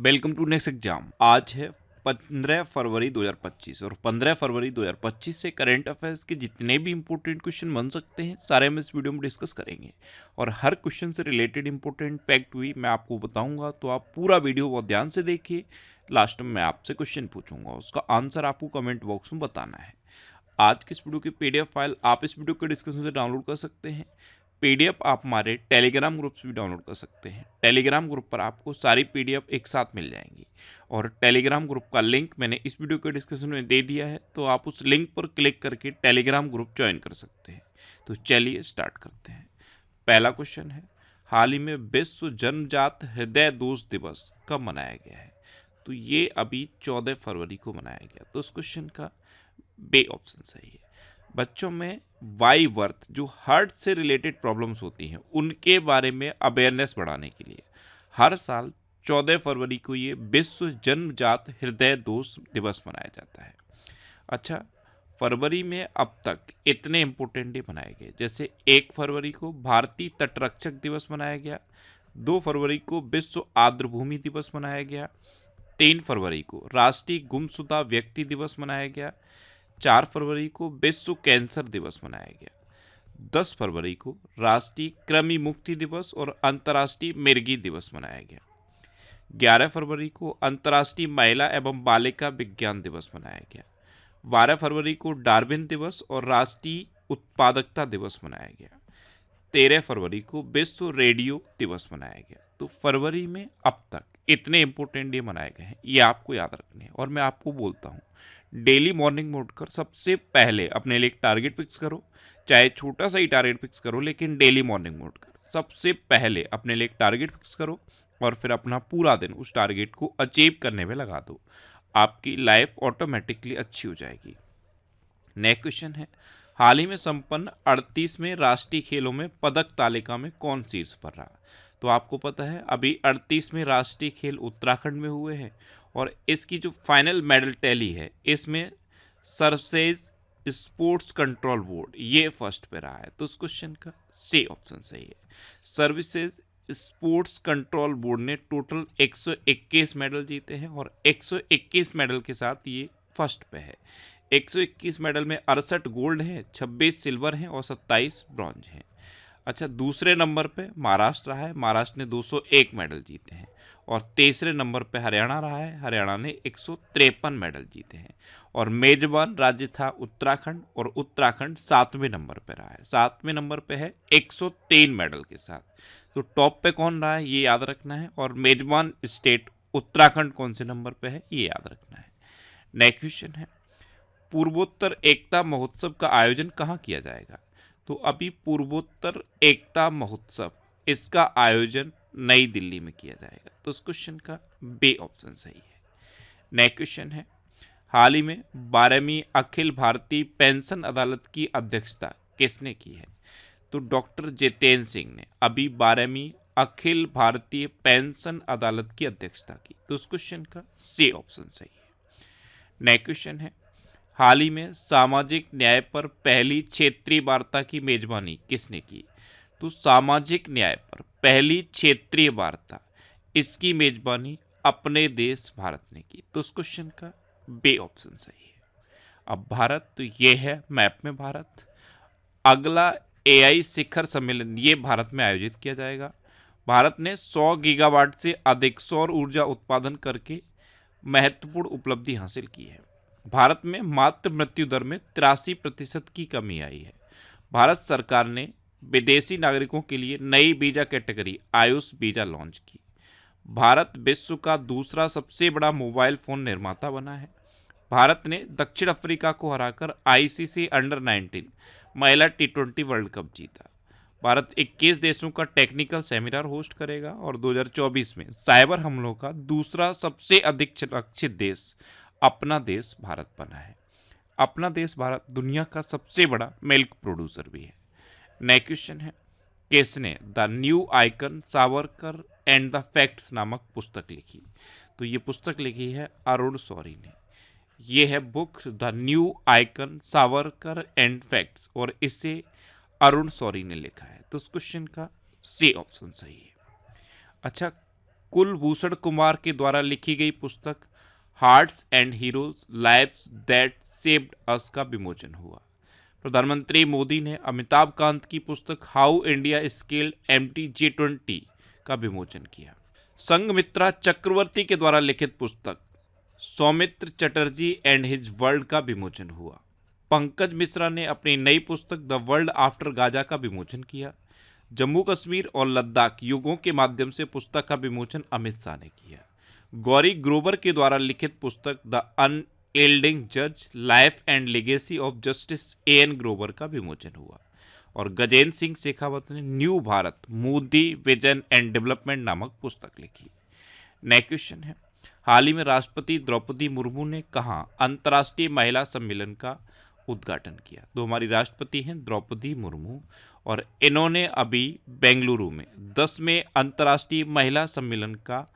Welcome to next exam. आज है 15 फरवरी 2025 और 15 फरवरी 2025 से करंट अफेयर्स के जितने भी इंपॉर्टेंट क्वेश्चन बन सकते हैं सारे हम इस वीडियो में डिस्कस करेंगे और हर क्वेश्चन से रिलेटेड इंपॉर्टेंट फैक्ट भी मैं आपको बताऊंगा, तो आप पूरा वीडियो बहुत ध्यान से देखिए। लास्ट में मैं आपसे क्वेश्चन पूछूंगा, उसका आंसर आपको कमेंट बॉक्स में बताना है। आज की इस वीडियो की पीडीएफ फाइल आप इस वीडियो के डिस्क्रिप्शन से डाउनलोड कर सकते हैं। पीडीएफ आप हमारे टेलीग्राम ग्रुप से भी डाउनलोड कर सकते हैं। टेलीग्राम ग्रुप पर आपको सारी पीडीएफ एक साथ मिल जाएंगी और टेलीग्राम ग्रुप का लिंक मैंने इस वीडियो के डिस्क्रिप्शन में दे दिया है, तो आप उस लिंक पर क्लिक करके टेलीग्राम ग्रुप ज्वाइन कर सकते हैं। तो चलिए स्टार्ट करते हैं। पहला क्वेश्चन है, हाल ही में विश्व जन्मजात हृदय दोष दिवस कब मनाया गया है? तो ये अभी 14 फरवरी को मनाया गया। तो उस क्वेश्चन का बे ऑप्शन सही है। बच्चों में वाई वर्थ जो हार्ट से रिलेटेड प्रॉब्लम्स होती हैं उनके बारे में अवेयरनेस बढ़ाने के लिए हर साल 14 फरवरी को ये विश्व जन्मजात हृदय दोष दिवस मनाया जाता है। अच्छा, फरवरी में अब तक इतने इम्पोर्टेंट डे मनाए गए, जैसे 1 फरवरी को भारतीय तटरक्षक दिवस मनाया गया, 2 फरवरी को विश्व आर्द्रभूमि दिवस मनाया गया, 3 फरवरी को राष्ट्रीय गुमशुदा व्यक्ति दिवस मनाया गया, 4 फरवरी को विश्व कैंसर दिवस मनाया गया, 10 फरवरी को राष्ट्रीय कृमि मुक्ति दिवस और अंतर्राष्ट्रीय मिर्गी दिवस मनाया गया, 11 फरवरी को अंतर्राष्ट्रीय महिला एवं बालिका विज्ञान दिवस मनाया गया, 12 फरवरी को डार्विन दिवस और राष्ट्रीय उत्पादकता दिवस मनाया गया, 13 फरवरी को विश्व रेडियो दिवस मनाया गया। तो फरवरी में अब तक इतने इंपॉर्टेंट डे मनाए गए हैं, ये आपको याद रखने हैं। और मैं आपको बोलता हूँ, डेली मॉर्निंग में उठकर सबसे पहले अपने लिए एक टारगेट फिक्स करो, चाहे छोटा सा ही टारगेट फिक्स करो, लेकिन डेली मॉर्निंग में उठकर सबसे पहले अपने लिए एक टारगेट फिक्स करो और फिर अपना पूरा दिन उस टारगेट को अचीव करने में लगा दो। आपकी लाइफ ऑटोमेटिकली अच्छी हो जाएगी। नेक्स्ट क्वेश्चन है, हाल ही में संपन्न 38वें राष्ट्रीय खेलों में पदक तालिका में कौन शीर्ष पर रहा? तो आपको पता है अभी 38वें राष्ट्रीय खेल उत्तराखंड में हुए हैं और इसकी जो फाइनल मेडल टैली है इसमें सर्विसेज स्पोर्ट्स कंट्रोल बोर्ड ये फर्स्ट पे रहा है। तो उस क्वेश्चन का सी ऑप्शन सही है। सर्विसेज स्पोर्ट्स कंट्रोल बोर्ड ने टोटल 121 मेडल जीते हैं और 121 मेडल के साथ ये फर्स्ट पे है। 121 मेडल में 68 गोल्ड हैं, 26 सिल्वर हैं और 27 ब्रॉन्ज हैं। अच्छा, दूसरे नंबर पे महाराष्ट्र रहा है, महाराष्ट्र ने 201 मेडल जीते हैं और तीसरे नंबर पे हरियाणा रहा है, हरियाणा ने 153 मेडल जीते हैं और मेजबान राज्य था उत्तराखंड और उत्तराखंड 7वें नंबर पे रहा है। 7वें नंबर पे है 103 मेडल के साथ। तो टॉप पे कौन रहा है ये याद रखना है और मेजबान स्टेट उत्तराखंड कौन से नंबर पे है ये याद रखना है। नेक्स्ट क्वेश्चन है, पूर्वोत्तर एकता महोत्सव का आयोजन कहाँ किया जाएगा? तो अभी पूर्वोत्तर एकता महोत्सव इसका आयोजन नई दिल्ली में किया जाएगा। तो उस क्वेश्चन का बे ऑप्शन सही है। नेक्स्ट क्वेश्चन है, हाल ही में 12वीं अखिल भारतीय पेंशन अदालत की अध्यक्षता किसने की है? तो डॉक्टर जितेंद्र सिंह ने अभी 12वीं अखिल भारतीय पेंशन अदालत की अध्यक्षता की। तो उस क्वेश्चन का सी ऑप्शन सही है। नेक्स्ट क्वेश्चन है, हाल ही में सामाजिक न्याय पर पहली क्षेत्रीय वार्ता की मेजबानी किसने की? तो सामाजिक न्याय पर पहली क्षेत्रीय वार्ता इसकी मेजबानी अपने देश भारत ने की। तो उस क्वेश्चन का बे ऑप्शन सही है। अब भारत, तो ये है मैप में भारत। अगला एआई शिखर सम्मेलन ये भारत में आयोजित किया जाएगा। भारत ने 100 गीगावाट से अधिक सौर ऊर्जा उत्पादन करके महत्वपूर्ण उपलब्धि हासिल की है। भारत में मातृ मृत्यु दर में 83% की कमी आई है। भारत सरकार ने विदेशी नागरिकों के लिए नई visa category Ayush visa launch की। भारत विश्व का दूसरा सबसे बड़ा मोबाइल फ़ोन निर्माता बना है। भारत ने दक्षिण अफ्रीका को हराकर आईसीसी अंडर 19 महिला T20 वर्ल्ड कप जीता। भारत 21 देशों का टेक्निकल सेमिनार होस्ट करेगा और 2024 में साइबर हमलों का दूसरा सबसे अधिक सुरक्षित देश अपना देश भारत बना है। अपना देश भारत दुनिया का सबसे बड़ा मिल्क प्रोड्यूसर भी है। नेक्स्ट क्वेश्चन है, किसने the new icon Savarkar and the facts नामक पुस्तक लिखी? तो ये पुस्तक लिखी है अरुण शौरी ने। ये है book the new icon Savarkar and facts और इसे अरुण शौरी ने लिखा है। तो उस क्वेश्चन का सी ऑप्शन सही है। अच्छा, कुलभूषण कुमार के द्वारा लिखी गई पुस्तक hearts and heroes lives that saved us का विमोचन हुआ। प्रधानमंत्री मोदी ने अमिताभ कांत की पुस्तक हाउ इंडिया स्केल्ड MTG20 का विमोचन किया। संघमित्रा चक्रवर्ती के द्वारा लिखित पुस्तक Soumitra Chatterjee and his world का विमोचन हुआ। पंकज मिश्रा ने अपनी नई पुस्तक द वर्ल्ड आफ्टर गाजा का विमोचन किया। जम्मू कश्मीर और लद्दाख युगों के माध्यम से पुस्तक का विमोचन अमित शाह ने किया। गौरी ग्रोवर के द्वारा लिखित पुस्तक द अनएल्डिंग जज life and legacy of justice AN Grover का विमोचन हुआ। और गजेंद्र सिंह शेखावत ने new Bharat Modi vision and development नामक पुस्तक लिखी। नेक्स्ट क्वेश्चन है, हाल ही में राष्ट्रपति द्रौपदी मुर्मू ने कहाँ अंतर्राष्ट्रीय महिला सम्मेलन का उद्घाटन किया? तो हमारी राष्ट्रपति हैं द्रौपदी मुर्मू और इन्होंने अभी बेंगलुरु में 10वें अंतर्राष्ट्रीय महिला सम्मेलन का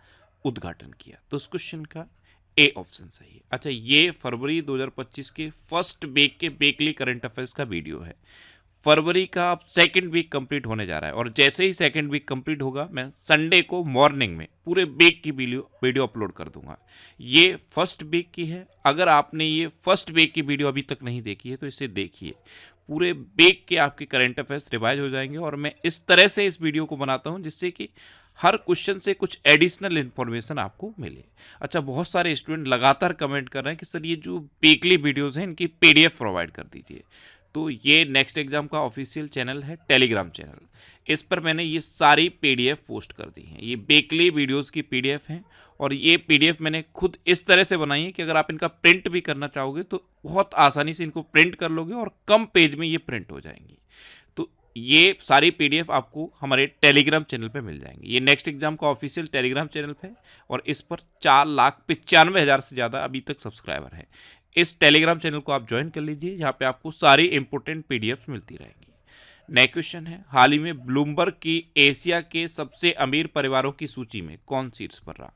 उद्घाटन किया। तो इस क्वेश्चन का ए ऑप्शन सही है। अच्छा, ये फरवरी 2025 के फर्स्ट वीक के वीकली करंट अफेयर्स का वीडियो है। फरवरी का अब सेकंड वीक कंप्लीट होने जा रहा है और जैसे ही सेकंड वीक कंप्लीट होगा मैं संडे को मॉर्निंग में पूरे वीक की वीडियो अपलोड कर दूंगा। ये फर्स्ट वीक की है। अगर आपने ये फर्स्ट वीक की वीडियो अभी तक नहीं देखी है तो इसे देखिए। पूरे वीक के आपके करंट अफेयर्स रिवाइज हो जाएंगे और मैं इस तरह से इस वीडियो को बनाता हूं जिससे कि हर क्वेश्चन से कुछ एडिशनल इन्फॉर्मेशन आपको मिले। अच्छा, बहुत सारे स्टूडेंट लगातार कमेंट कर रहे हैं कि सर ये जो वीकली वीडियोज़ हैं इनकी PDF प्रोवाइड कर दीजिए। तो ये नेक्स्ट एग्जाम का ऑफिशियल चैनल है, टेलीग्राम चैनल। इस पर मैंने ये सारी PDF पोस्ट कर दी हैं। ये वीकली वीडियोस की PDF हैं और ये PDF मैंने खुद इस तरह से बनाई है कि अगर आप इनका प्रिंट भी करना चाहोगे तो बहुत आसानी से इनको प्रिंट कर लोगे और कम पेज में ये प्रिंट हो जाएंगी। तो ये सारी PDF आपको हमारे टेलीग्राम चैनल पे मिल जाएंगी। ये नेक्स्ट एग्जाम का ऑफिशियल टेलीग्राम चैनल पे और इस पर 4,95,000 से ज़्यादा अभी तक सब्सक्राइबर हैं। इस टेलीग्राम चैनल को आप ज्वाइन कर लीजिए, यहाँ पे आपको सारी इंपॉर्टेंट PDFs मिलती रहेंगी। नेक्स्ट क्वेश्चन है, हाल ही में ब्लूमबर्ग की एशिया के सबसे अमीर परिवारों की सूची में कौन शीर्ष पर रहा?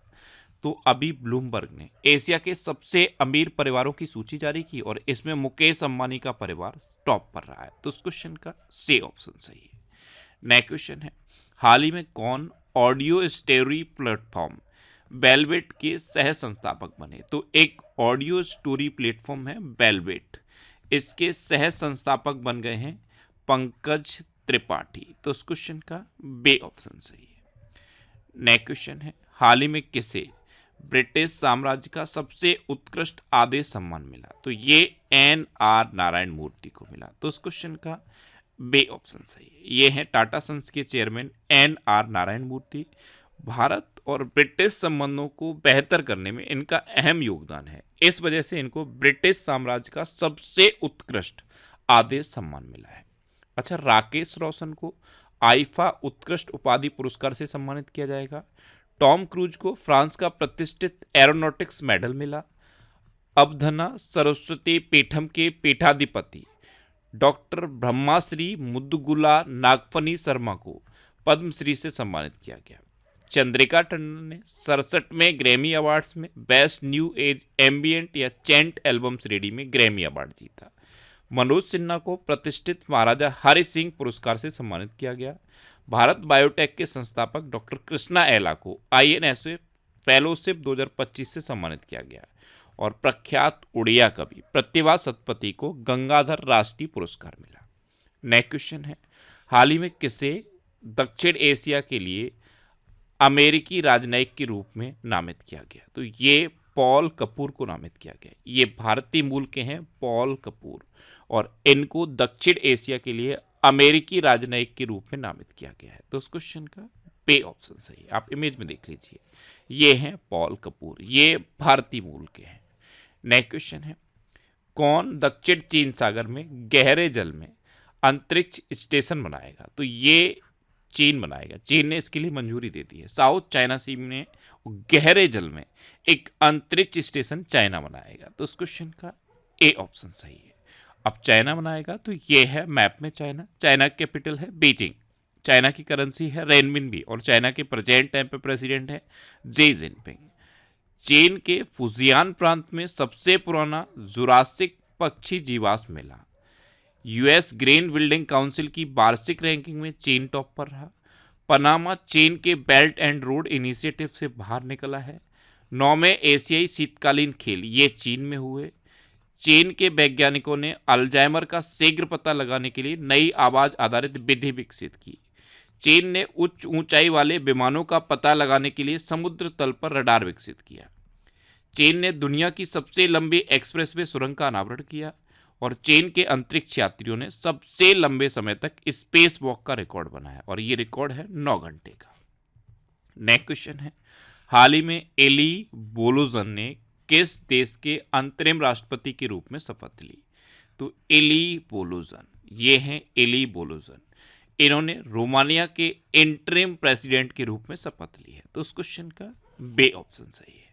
तो अभी ब्लूमबर्ग ने एशिया के सबसे अमीर परिवारों की सूची जारी की और इसमें मुकेश अंबानी का परिवार टॉप पर रहा है। तो इस क्वेश्चन का सी ऑप्शन सही है। नेक्स्ट क्वेश्चन है, हाल ही में कौन ऑडियो स्टोरी प्लेटफॉर्म वेलवेट के सह संस्थापक बने? तो एक ऑडियो स्टोरी प्लेटफॉर्म है वेलवेट, इसके सह संस्थापक बन गए हैं पंकज त्रिपाठी। तो इस क्वेश्चन का बे ऑप्शन सही है। नेक्स्ट क्वेश्चन है, हाल ही में किसे ब्रिटिश साम्राज्य का सबसे उत्कृष्ट आदेश सम्मान मिला? तो ये NR नारायण मूर्ति को मिला। तो इस क्वेश्चन का बे ऑप्शन सही है। ये हैं टाटा सन्स के चेयरमैन NR नारायण मूर्ति। भारत और ब्रिटिश संबंधों को बेहतर करने में इनका अहम योगदान है, इस वजह से इनको ब्रिटिश साम्राज्य का सबसे उत्कृष्ट आदेश सम्मान मिला है। अच्छा, राकेश रोशन को आईफा उत्कृष्ट उपाधि पुरस्कार से सम्मानित किया जाएगा। टॉम क्रूज को फ्रांस का प्रतिष्ठित एरोनॉटिक्स मेडल मिला। अवधना सरस्वती पीठम के पीठाधिपति डॉक्टर ब्रह्माश्री मुद्दुगुला नागफनी शर्मा को पद्मश्री से सम्मानित किया गया। चंद्रिका टंडन ने 67वें ग्रैमी अवार्ड्स में बेस्ट न्यू एज एम्बियंट या चैंट एल्बम श्रेणी में ग्रैमी अवार्ड जीता। मनोज सिन्हा को प्रतिष्ठित महाराजा हरि सिंह पुरस्कार से सम्मानित किया गया। भारत बायोटेक के संस्थापक डॉक्टर कृष्णा एला को INSA फेलोशिप 2025 से सम्मानित किया गया और प्रख्यात उड़िया कवि प्रतिभा सतपथी को गंगाधर राष्ट्रीय पुरस्कार मिला। नेक्स्ट क्वेश्चन है, हाल ही में किसे दक्षिण एशिया के लिए अमेरिकी राजनयिक के रूप में नामित किया गया? तो ये पॉल कपूर को नामित किया गया। ये भारतीय मूल के हैं पॉल कपूर और इनको दक्षिण एशिया के लिए अमेरिकी राजनयिक के रूप में नामित किया गया है। तो उस क्वेश्चन का पे ऑप्शन सही है। आप इमेज में देख लीजिए, ये हैं पॉल कपूर, ये भारतीय मूल के हैं। नेक्स्ट क्वेश्चन है, कौन दक्षिण चीन सागर में गहरे जल में अंतरिक्ष स्टेशन बनाएगा? तो ये चीन बनाएगा। चीन ने इसके लिए मंजूरी दे दी है। साउथ चाइना सी में गहरे जल में एक अंतरिक्ष स्टेशन चाइना बनाएगा। तो इस क्वेश्चन का ए ऑप्शन सही है। अब चाइना बनाएगा तो ये है मैप में चाइना। चाइना कैपिटल है बीजिंग, चाइना की करेंसी है रेनमिनबी और चाइना के प्रेजेंट टाइम पे प्रेसिडेंट है जी जिनपिंग। चीन के फुजियान प्रांत में सबसे पुराना जुरासिक पक्षी जीवाश्म मिला। US ग्रीन बिल्डिंग काउंसिल की वार्षिक रैंकिंग में चीन टॉप पर रहा। पनामा चीन के बेल्ट एंड रोड इनिशिएटिव से बाहर निकला है। 9वें एशियाई शीतकालीन खेल ये चीन में हुए। चीन के वैज्ञानिकों ने अल्जाइमर का शीघ्र पता लगाने के लिए नई आवाज आधारित विधि विकसित की। चीन ने उच्च ऊंचाई वाले विमानों का पता लगाने के लिए समुद्र तल पर रडार विकसित किया। चीन ने दुनिया की सबसे लंबी एक्सप्रेसवे सुरंग का अनावरण किया और चीन के अंतरिक्ष यात्रियों ने सबसे लंबे समय तक स्पेस वॉक का रिकॉर्ड बनाया और ये रिकॉर्ड है 9 घंटे का। नेक्स्ट क्वेश्चन है, हाल ही में एली बोलोजन ने किस देश के अंतरिम राष्ट्रपति के रूप में शपथ ली? तो एली बोलोजन, ये हैं एली बोलोजन, इन्होंने रोमानिया के इंटरिम प्रेसिडेंट के रूप में शपथ ली है। तो उस क्वेश्चन का बे ऑप्शन सही है।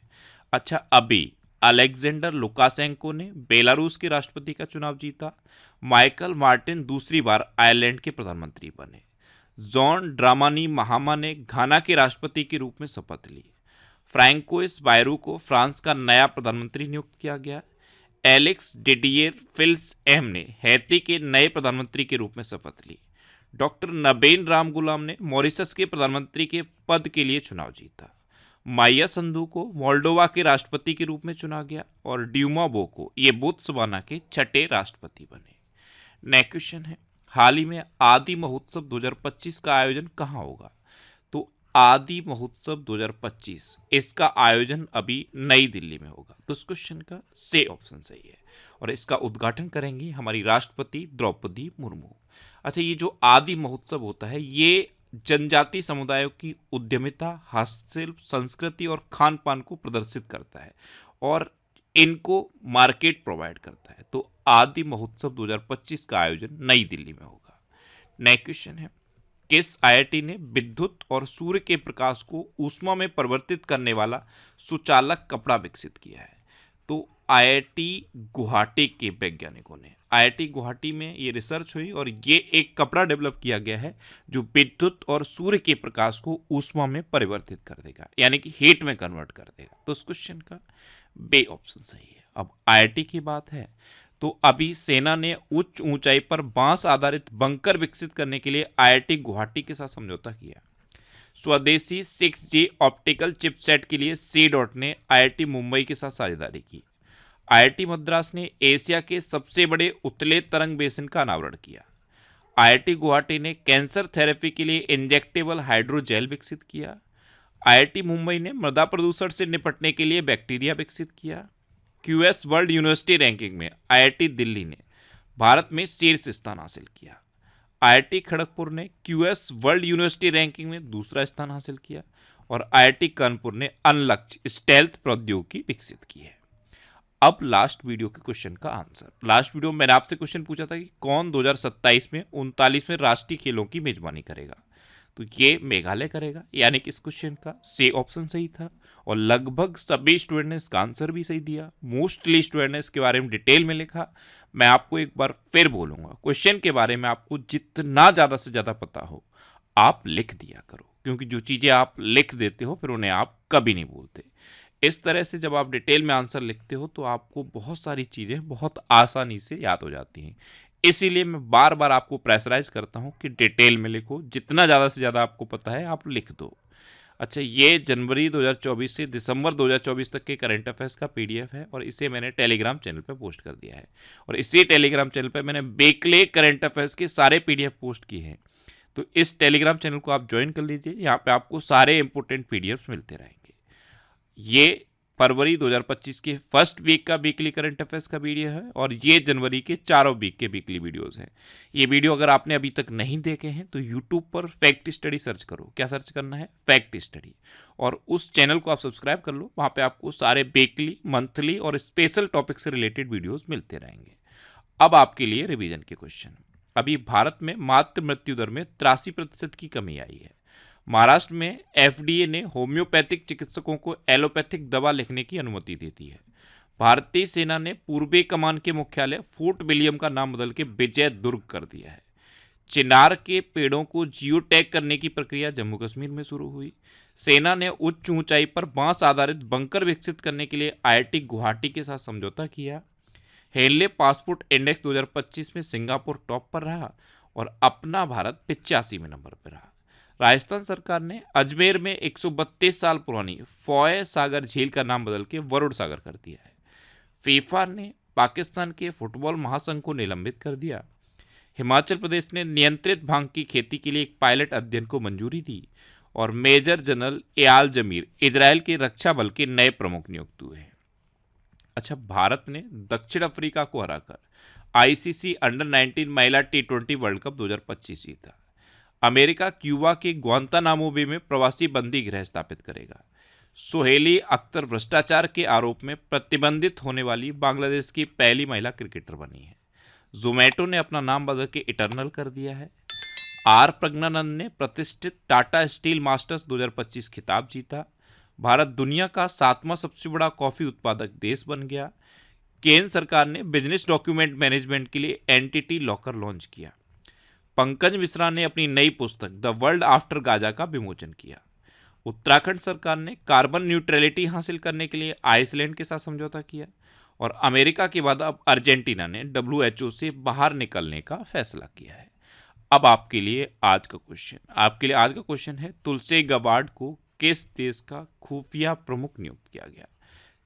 अच्छा, अभी अलेक्जेंडर लुकाशेंको ने बेलारूस के राष्ट्रपति का चुनाव जीता। माइकल मार्टिन दूसरी बार आयरलैंड के प्रधानमंत्री बने। जॉन ड्रामानी महामा ने घाना के राष्ट्रपति के रूप में शपथ ली। फ्रैंकोइस बायरू को फ्रांस का नया प्रधानमंत्री नियुक्त किया गया। एलेक्स डिडियर फिल्स एम ने हैती के नए प्रधानमंत्री के रूप में शपथ ली। डॉक्टर नबीन राम गुलाम ने मॉरिशस के प्रधानमंत्री के पद के लिए चुनाव जीता। माया संधू को मोल्डोवा के राष्ट्रपति के रूप में चुना गया और ड्यूमा बोको ये बोत्सवाना के छठे राष्ट्रपति बने। नेक्स्ट क्वेश्चन है, हाल ही में आदि महोत्सव 2025 का आयोजन कहाँ होगा? तो आदि महोत्सव 2025 इसका आयोजन अभी नई दिल्ली में होगा। तो इस क्वेश्चन का से ऑप्शन सही है और इसका उद्घाटन करेंगी हमारी राष्ट्रपति द्रौपदी मुर्मू। अच्छा, ये जो आदि महोत्सव होता है ये जनजाति समुदायों की उद्यमिता, हस्तशिल्प, संस्कृति और खान पान को प्रदर्शित करता है और इनको मार्केट प्रोवाइड करता है। तो आदि महोत्सव 2025 का आयोजन नई दिल्ली में होगा। नेक्स्ट क्वेश्चन है, किस आईआईटी ने विद्युत और सूर्य के प्रकाश को ऊष्मा में परिवर्तित करने वाला सुचालक कपड़ा विकसित किया है? तो आईआईटी गुवाहाटी के वैज्ञानिकों ने, आईआईटी गुवाहाटी में ये रिसर्च हुई और ये एक कपड़ा डेवलप किया गया है जो विद्युत और सूर्य के प्रकाश को ऊष्मा में परिवर्तित कर देगा, यानी कि हीट में कन्वर्ट कर देगा। तो इस क्वेश्चन का बे ऑप्शन सही है। अब आईआईटी की बात है तो अभी सेना ने उच्च ऊंचाई पर बांस आधारित बंकर विकसित करने के लिए आईआईटी गुवाहाटी के साथ समझौता किया। स्वदेशी 6G ऑप्टिकल चिपसेट के लिए सी डॉट ने आईआईटी मुंबई के साथ साझेदारी की। आईआईटी मद्रास ने एशिया के सबसे बड़े उतले तरंग बेसिन का अनावरण किया। आईआईटी गुवाहाटी ने कैंसर थेरेपी के लिए इंजेक्टेबल हाइड्रोजेल विकसित किया। आईआईटी मुंबई ने मृदा प्रदूषण से निपटने के लिए बैक्टीरिया विकसित किया। क्यूएस वर्ल्ड यूनिवर्सिटी रैंकिंग में आईआईटी दिल्ली ने भारत में शीर्ष स्थान हासिल किया। आईआईटी खड़गपुर ने क्यूएस वर्ल्ड यूनिवर्सिटी रैंकिंग में दूसरा स्थान हासिल किया और आईआईटी कानपुर ने अनलक्ष्य स्टेल्थ प्रौद्योगिकी विकसित की है। अब लास्ट वीडियो के क्वेश्चन का आंसर। लास्ट वीडियो में मैंने आपसे क्वेश्चन पूछा था कि कौन 2027 में 39वें राष्ट्रीय खेलों की मेजबानी करेगा? तो ये मेघालय करेगा, यानी कि इस क्वेश्चन का सी ऑप्शन सही था और लगभग सभी स्टूडेंट ने इसका आंसर भी सही दिया। मोस्टली स्टूडेंट ने इसके बारे में डिटेल में लिखा। मैं आपको एक बार फिर बोलूँगा, क्वेश्चन के बारे में आपको जितना ज़्यादा से ज़्यादा पता हो आप लिख दिया करो, क्योंकि जो चीज़ें आप लिख देते हो फिर उन्हें आप कभी नहीं भूलते। इस तरह से जब आप डिटेल में आंसर लिखते हो तो आपको बहुत सारी चीज़ें बहुत आसानी से याद हो जाती हैं। इसीलिए मैं बार बार आपको प्रेशराइज करता हूं कि डिटेल में लिखो, जितना ज़्यादा से ज़्यादा आपको पता है आप लिख दो। अच्छा, ये जनवरी 2024 से दिसंबर 2024 तक के करंट अफेयर्स का पीडीएफ है और इसे मैंने टेलीग्राम चैनल पे पोस्ट कर दिया है और इसी टेलीग्राम चैनल पे मैंने वीकली करंट अफेयर्स के सारे पीडीएफ पोस्ट किए हैं। तो इस टेलीग्राम चैनल को आप ज्वाइन कर लीजिए, यहाँ पे आपको सारे इंपॉर्टेंट पीडीएफ्स मिलते रहेंगे। ये फरवरी 2025 के फर्स्ट वीक का वीकली करंट अफेयर्स का वीडियो है और ये जनवरी के चारों वीक के वीकली वीडियोस हैं। ये वीडियो अगर आपने अभी तक नहीं देखे हैं तो यूट्यूब पर फैक्ट स्टडी सर्च करो। क्या सर्च करना है? फैक्ट स्टडी, और उस चैनल को आप सब्सक्राइब कर लो। वहाँ पे आपको सारे वीकली, मंथली और स्पेशल टॉपिक से रिलेटेड वीडियोज़ मिलते रहेंगे। अब आपके लिए रिविजन के क्वेश्चन। अभी भारत में मातृ मृत्यु दर में 83% की कमी आई है। महाराष्ट्र में एफडीए ने होम्योपैथिक चिकित्सकों को एलोपैथिक दवा लिखने की अनुमति दे दी है। भारतीय सेना ने पूर्वी कमान के मुख्यालय फोर्ट विलियम का नाम बदल के विजय दुर्ग कर दिया है। चिनार के पेड़ों को जियो टैग करने की प्रक्रिया जम्मू कश्मीर में शुरू हुई। सेना ने उच्च ऊंचाई पर बांस आधारित बंकर विकसित करने के लिए आईआईटी गुवाहाटी के साथ समझौता किया। हेनले पासपोर्ट इंडेक्स 2025 में सिंगापुर टॉप पर रहा और अपना भारत 85वें नंबर पर रहा। राजस्थान सरकार ने अजमेर में 132 साल पुरानी फॉय सागर झील का नाम बदल के वरुण सागर कर दिया है। फीफा ने पाकिस्तान के फुटबॉल महासंघ को निलंबित कर दिया। हिमाचल प्रदेश ने नियंत्रित भांग की खेती के लिए एक पायलट अध्ययन को मंजूरी दी। और मेजर जनरल एयाल जमीर इजराइल के रक्षा बल के नए प्रमुख नियुक्त हुए हैं। अच्छा, भारत ने दक्षिण अफ्रीका को हराकर आईसीसी अंडर 19 महिला T20 वर्ल्ड कप 2025 जीता। अमेरिका क्यूबा के ग्वांतानामो बे में प्रवासी बंदी गृह स्थापित करेगा। सोहेली अख्तर भ्रष्टाचार के आरोप में प्रतिबंधित होने वाली बांग्लादेश की पहली महिला क्रिकेटर बनी है। जोमैटो ने अपना नाम बदल के इटर्नल कर दिया है। आर प्रज्ञानंद ने प्रतिष्ठित टाटा स्टील मास्टर्स 2025 खिताब जीता। भारत दुनिया का 7वां सबसे बड़ा कॉफी उत्पादक देश बन गया। केंद्र सरकार ने बिजनेस डॉक्यूमेंट मैनेजमेंट के लिए एंटिटी लॉकर लॉन्च किया। पंकज मिश्रा ने अपनी नई पुस्तक द वर्ल्ड आफ्टर गाजा का विमोचन किया। उत्तराखंड सरकार ने कार्बन न्यूट्रलिटी हासिल करने के लिए आइसलैंड के साथ समझौता किया। और अमेरिका के बाद अब अर्जेंटीना ने WHO से बाहर निकलने का फैसला किया है। अब आपके लिए आज का क्वेश्चन है, तुलसी गबार्ड को किस देश का खुफिया प्रमुख नियुक्त किया गया।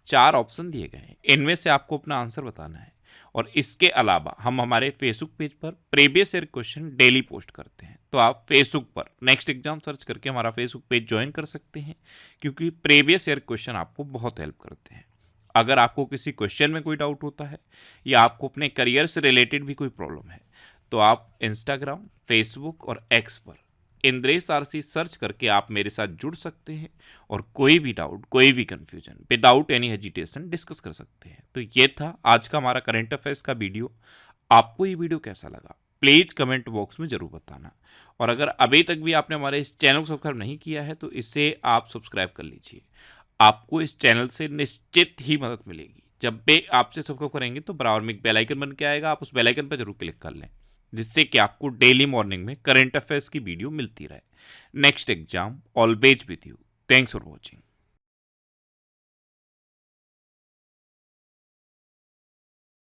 4 ऑप्शन दिए गए हैं, इनमें से आपको अपना आंसर बताना है। और इसके अलावा हम हमारे फेसबुक पेज पर previous year question daily post करते हैं, तो आप फेसबुक पर नेक्स्ट एग्जाम सर्च करके हमारा फेसबुक पेज ज्वाइन कर सकते हैं, क्योंकि प्रीवियस ईयर क्वेश्चन आपको बहुत हेल्प करते हैं। अगर आपको किसी क्वेश्चन में कोई डाउट होता है या आपको अपने करियर से रिलेटेड भी कोई प्रॉब्लम है, तो आप इंस्टाग्राम, फेसबुक और एक्स पर इंद्रेश आरसी सर्च करके आप मेरे साथ जुड़ सकते हैं और कोई भी डाउट, कोई भी confusion without any hesitation discuss कर सकते हैं। तो ये था आज का हमारा करंट अफेयर्स का वीडियो। आपको ये वीडियो कैसा लगा प्लीज़ कमेंट बॉक्स में ज़रूर बताना। और अगर अभी तक भी आपने हमारे इस चैनल को सब्सक्राइब नहीं किया है तो इसे आप सब्सक्राइब कर लीजिए। आपको इस चैनल से निश्चित ही मदद मिलेगी। जब भी आपसे सब्सक्राइब करेंगे तो बराबर में एक बेल आइकन बन के आएगा, आप उस बेल आइकन पर जरूर क्लिक कर लें, जिससे कि आपको डेली मॉर्निंग में करंट अफेयर्स की वीडियो मिलती रहे। Next exam always with you. Thanks for watching.